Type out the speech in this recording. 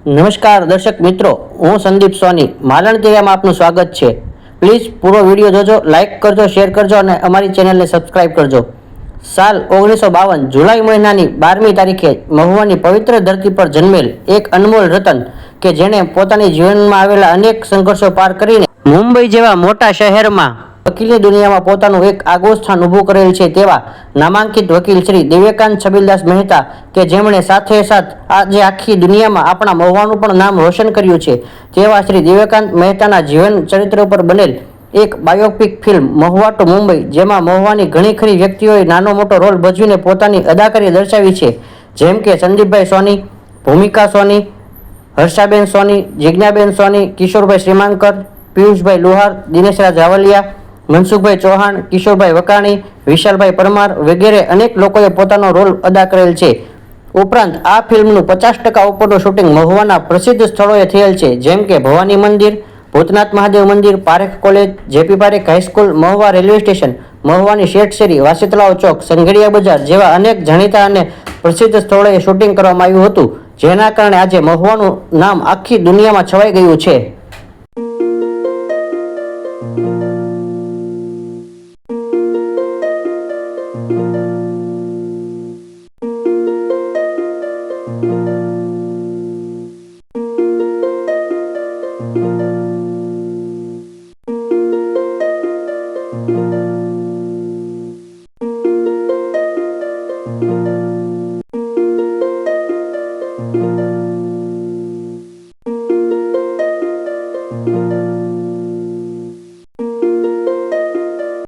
નમસ્કાર દર્શક મિત્રો, હું સંદીપ સોની માલણ ટીવીમાં આપનું સ્વાગત છે. પ્લીઝ પૂરો વિડીયો જોજો, લાઇક કરજો, શેર કરજો અને અમારી ચેનલને સબસ્ક્રાઇબ કરજો. સાલ 1952 જુલાઈ મહિનાની 12મી તારીખે મહુવાની પવિત્ર ધરતી પર જન્મેલ એક અનમોલ રતન કે જેણે પોતાની જીવનમાં આવેલા અનેક સંઘર્ષો પાર કરીને મુંબઈ જેવા મોટા શહેરમાં વકીલી દુનિયામાં પોતાનું એક આગવું સ્થાન ઊભું કરેલ છે તેવા નામાંકિત વકીલ શ્રી દિવ્યકાંત છબીલદાસ મહેતા કે જેમણે સાથે સાથ આજે આખી દુનિયામાં આપણા મહુવાનું પણ નામ રોશન કર્યું છે તેવા શ્રી દિવ્યકાંત મહેતાના જીવન ચરિત્ર ઉપર બનેલ એક biopic film Mahuva to Mumbai, જેમાં મહુવાની ઘણી ખરી વ્યક્તિઓએ નાનો મોટો રોલ ભજવીને પોતાની અદાકારી દર્શાવી છે, જેમ કે સંદીપભાઈ સોની, ભૂમિકા સોની, હર્ષાબેન સોની, જિજ્ઞાબેન સોની, કિશોરભાઈ શ્રીમાંકર, પિયુષભાઈ લુહાર, દિનેશરાજ રાવલિયા, મનસુખભાઈ ચૌહાણ, કિશોરભાઈ વકાણી, વિશાલભાઈ પરમાર વગેરે અનેક લોકોએ પોતાનો રોલ અદા કરેલ છે. ઉપરાંત આ ફિલ્મનું 50% ઉપરનું શૂટિંગ મહુવાના પ્રસિદ્ધ સ્થળોએ થયેલ છે, જેમ કે ભવાની મંદિર, ભૂતનાથ મહાદેવ મંદિર, Parekh college, JP Parekh high school, Mahuva railway station, મહુવાની શેઠ શેરી, વાસી તળાવ ચોક, સંઘેડિયા બજાર જેવા અનેક જાણીતા અને પ્રસિદ્ધ સ્થળોએ શૂટિંગ કરવામાં આવ્યું હતું, જેના કારણે આજે મહુવાનું નામ આખી દુનિયામાં છવાઈ ગયું છે.